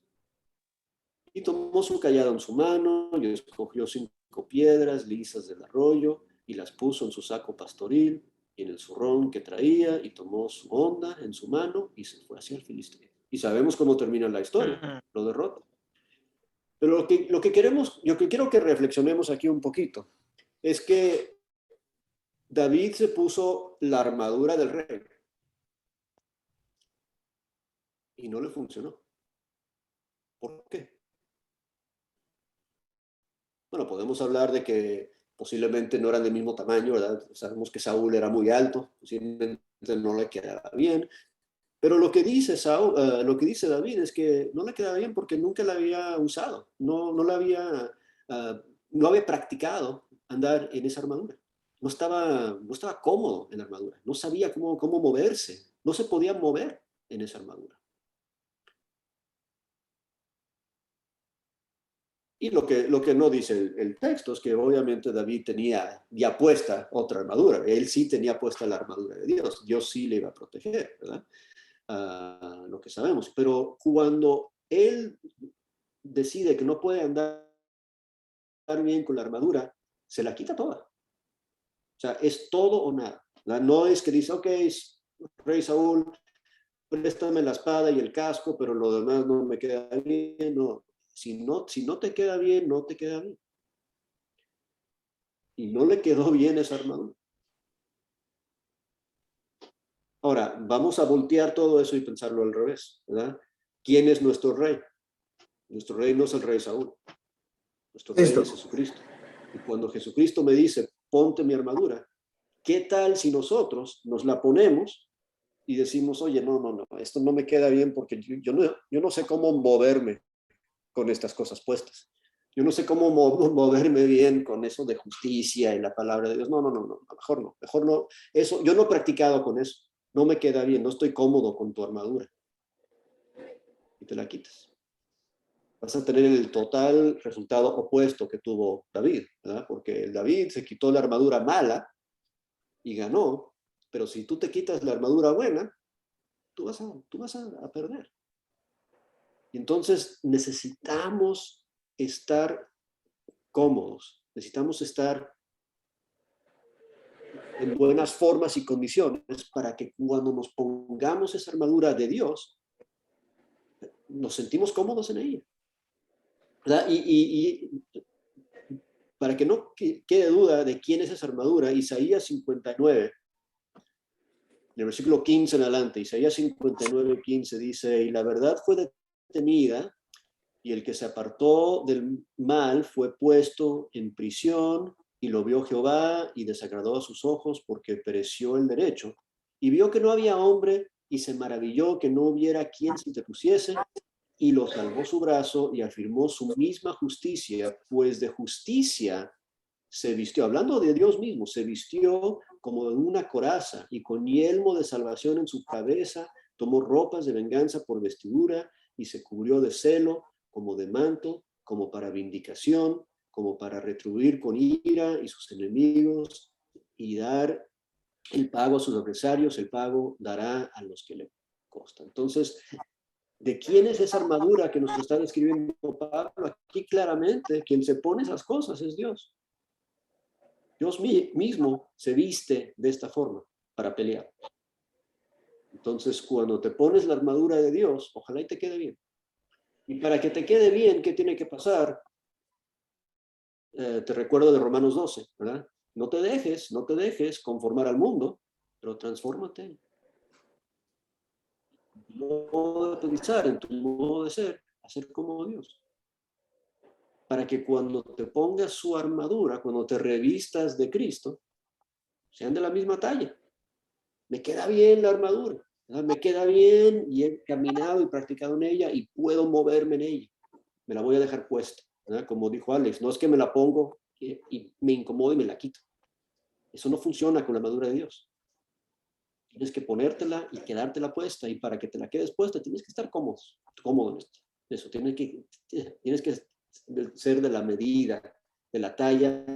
Y tomó su cayado en su mano y escogió 5 piedras lisas del arroyo y las puso en su saco pastoril y en el zurrón que traía, y tomó su honda en su mano y se fue hacia el filisteo. Y sabemos cómo termina la historia, lo derrota. Pero lo que quiero que reflexionemos aquí un poquito es que David se puso la armadura del rey y no le funcionó. ¿Por qué? Bueno, podemos hablar de que posiblemente no eran del mismo tamaño, ¿verdad? Sabemos que Saúl era muy alto, posiblemente no le quedaba bien. Pero lo que dice David es que no le quedaba bien porque nunca la había usado, no había practicado andar en esa armadura. no estaba cómodo en la armadura, no sabía cómo moverse, no se podía mover en esa armadura. Y lo que no dice el texto es que obviamente David tenía ya puesta otra armadura. Él sí tenía puesta la armadura de Dios. Dios sí le iba a proteger, ¿verdad? Lo que sabemos. Pero cuando él decide que no puede andar bien con la armadura, se la quita toda. O sea, es todo o nada, ¿verdad? No es que dice, ok, rey Saúl, préstame la espada y el casco, pero lo demás no me queda bien. No. Si no te queda bien, no te queda bien. Y no le quedó bien esa armadura. Ahora, vamos a voltear todo eso y pensarlo al revés, ¿verdad? ¿Quién es nuestro rey? Nuestro rey no es el rey Saúl. Nuestro rey es Jesucristo. Y cuando Jesucristo me dice, ponte mi armadura, ¿qué tal si nosotros nos la ponemos y decimos, oye, no, esto no me queda bien porque yo no sé cómo moverme con estas cosas puestas? Yo no sé cómo moverme bien con eso de justicia y la palabra de Dios. No, mejor no. Eso, yo no he practicado con eso. No me queda bien, no estoy cómodo con tu armadura. Y te la quitas. Vas a tener el total resultado opuesto que tuvo David, ¿verdad? Porque David se quitó la armadura mala y ganó, pero si tú te quitas la armadura buena, tú vas a perder. Y entonces necesitamos estar cómodos, necesitamos estar en buenas formas y condiciones para que cuando nos pongamos esa armadura de Dios, nos sentimos cómodos en ella, ¿verdad? Y para que no quede duda de quién es esa armadura, Isaías 59, en el versículo 15 en adelante, Isaías 59, 15 dice, y la verdad fue detenida, y el que se apartó del mal fue puesto en prisión, y lo vio Jehová, y desagradó a sus ojos, porque pereció el derecho, y vio que no había hombre, y se maravilló que no hubiera quien se interpusiese, y lo salvó su brazo, y afirmó su misma justicia, pues de justicia se vistió, hablando de Dios mismo, se vistió como en una coraza, y con yelmo de salvación en su cabeza, tomó ropas de venganza por vestidura, y se cubrió de celo, como de manto, como para vindicación, como para retribuir con ira y sus enemigos, y dar el pago a sus adversarios, el pago dará a los que le costa. Entonces, ¿de quién es esa armadura que nos está describiendo Pablo? Aquí claramente, quien se pone esas cosas es Dios. Dios mismo se viste de esta forma para pelear. Entonces, cuando te pones la armadura de Dios, ojalá y te quede bien. Y para que te quede bien, ¿qué tiene que pasar? Te recuerdo de Romanos 12, ¿verdad? No te dejes conformar al mundo, pero transfórmate. En tu modo de pensar, en tu modo de ser, a ser como Dios. Para que cuando te pongas su armadura, cuando te revistas de Cristo, sean de la misma talla. Me queda bien la armadura, ¿verdad? Me queda bien y he caminado y practicado en ella y puedo moverme en ella. Me la voy a dejar puesta, ¿verdad? Como dijo Alex, no es que me la pongo y me incomodo y me la quito. Eso no funciona con la armadura de Dios. Tienes que ponértela y quedártela puesta, y para que te la quedes puesta tienes que estar cómodo en esto. Eso, tienes que ser de la medida, de la talla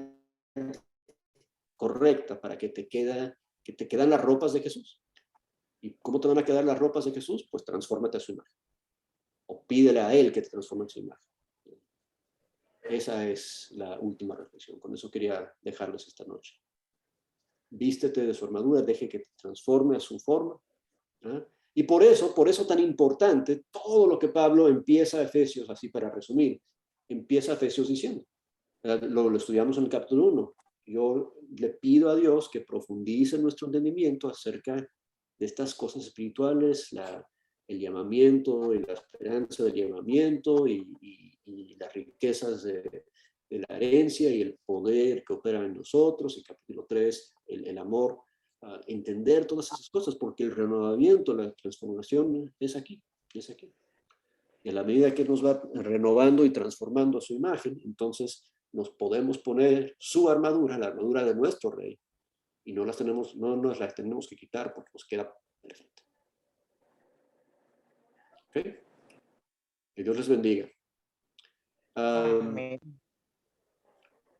correcta para que te quedan las ropas de Jesús. ¿Y cómo te van a quedar las ropas de Jesús? Pues transfórmate a su imagen. O pídele a Él que te transforme en su imagen. Esa es la última reflexión. Con eso quería dejarles esta noche. Vístete de su armadura, deje que te transforme a su forma. ¿Eh? Y por eso tan importante, todo lo que Pablo empieza Efesios, así para resumir, empieza Efesios diciendo, lo estudiamos en el capítulo 1, yo le pido a Dios que profundice nuestro entendimiento acerca de estas cosas espirituales, el llamamiento y la esperanza del llamamiento y las riquezas de la herencia y el poder que opera en nosotros, y capítulo 3, el amor, entender todas esas cosas, porque el renovamiento, la transformación es aquí. Y a la medida que nos va renovando y transformando a su imagen, entonces nos podemos poner su armadura, la armadura de nuestro Rey, y no nos las tenemos que quitar porque nos queda perfecto. ¿Ok? Que Dios les bendiga. Amén.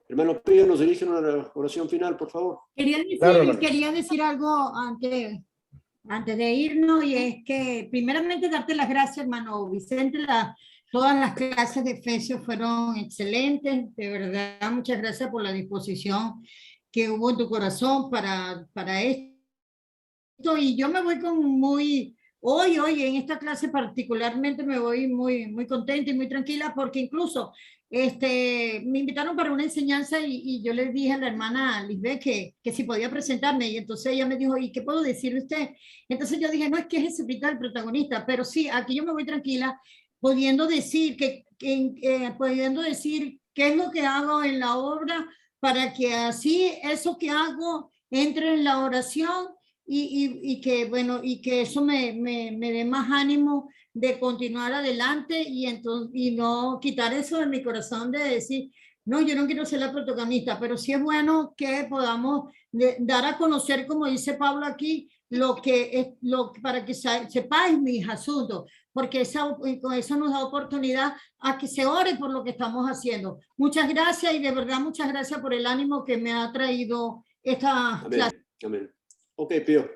Hermano Pío, nos dirige una oración final, por favor. Quería decir algo antes de irnos, y es que primeramente darte las gracias, hermano Vicente. Todas las clases de Efesios fueron excelentes, de verdad. Muchas gracias por la disposición que hubo en tu corazón para esto. Y yo me voy hoy en esta clase particularmente me voy muy contenta y muy tranquila, porque incluso me invitaron para una enseñanza y yo le dije a la hermana Lisbeth que si podía presentarme, y entonces ella me dijo, ¿y qué puedo decirle usted? Entonces yo dije, no, es que Jesucristo es el protagonista, pero sí, aquí yo me voy tranquila, pudiendo decir pudiendo decir qué es lo que hago en la obra, para que así eso que hago entre en la oración, y que bueno, y que eso me dé más ánimo de continuar adelante, y no quitar eso de mi corazón de decir, no, yo no quiero ser la protagonista, pero sí es bueno que podamos dar a conocer, como dice Pablo aquí, para que sepáis mis asuntos, porque con eso nos da oportunidad a que se ore por lo que estamos haciendo. Muchas gracias, y de verdad muchas gracias por el ánimo que me ha traído esta clase. Amén. Ok, Pío.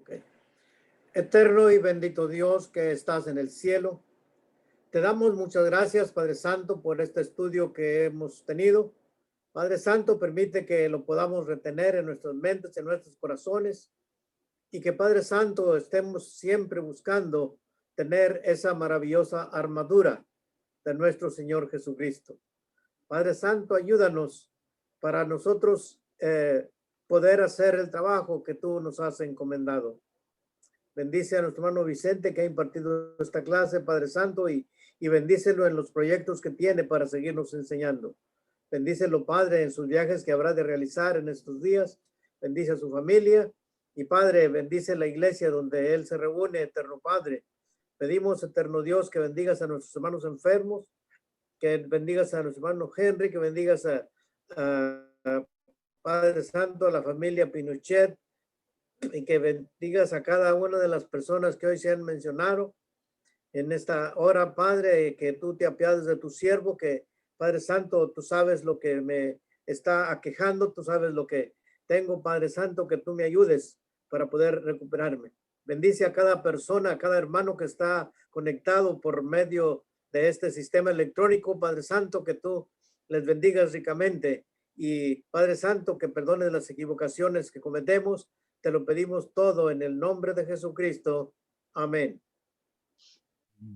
Okay. Eterno y bendito Dios que estás en el cielo, te damos muchas gracias, Padre Santo, por este estudio que hemos tenido. Padre Santo, permite que lo podamos retener en nuestras mentes, en nuestros corazones, y que, Padre Santo, estemos siempre buscando tener esa maravillosa armadura de nuestro Señor Jesucristo. Padre Santo, ayúdanos para nosotros poder hacer el trabajo que tú nos has encomendado. Bendice a nuestro hermano Vicente, que ha impartido esta clase, Padre Santo, y bendícelo en los proyectos que tiene para seguirnos enseñando. Bendícelo, Padre, en sus viajes que habrá de realizar en estos días. Bendice a su familia. Y, Padre, bendice la iglesia donde él se reúne, eterno Padre. Pedimos, eterno Dios, que bendigas a nuestros hermanos enfermos, que bendigas a nuestro hermano Henry, que bendigas a Padre Santo, a la familia Pinochet, y que bendigas a cada una de las personas que hoy se han mencionado en esta hora, Padre, que tú te apiades de tu siervo, que, Padre Santo, tú sabes lo que me está aquejando, tú sabes lo que tengo, Padre Santo, que tú me ayudes para poder recuperarme. Bendice a cada persona, a cada hermano que está conectado por medio de este sistema electrónico, Padre Santo, que tú les bendigas ricamente, y, Padre Santo, que perdones las equivocaciones que cometemos. Te lo pedimos todo en el nombre de Jesucristo. Amén.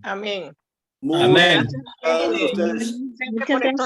Amén. Muy Amén. gracias a ustedes. Muchas gracias.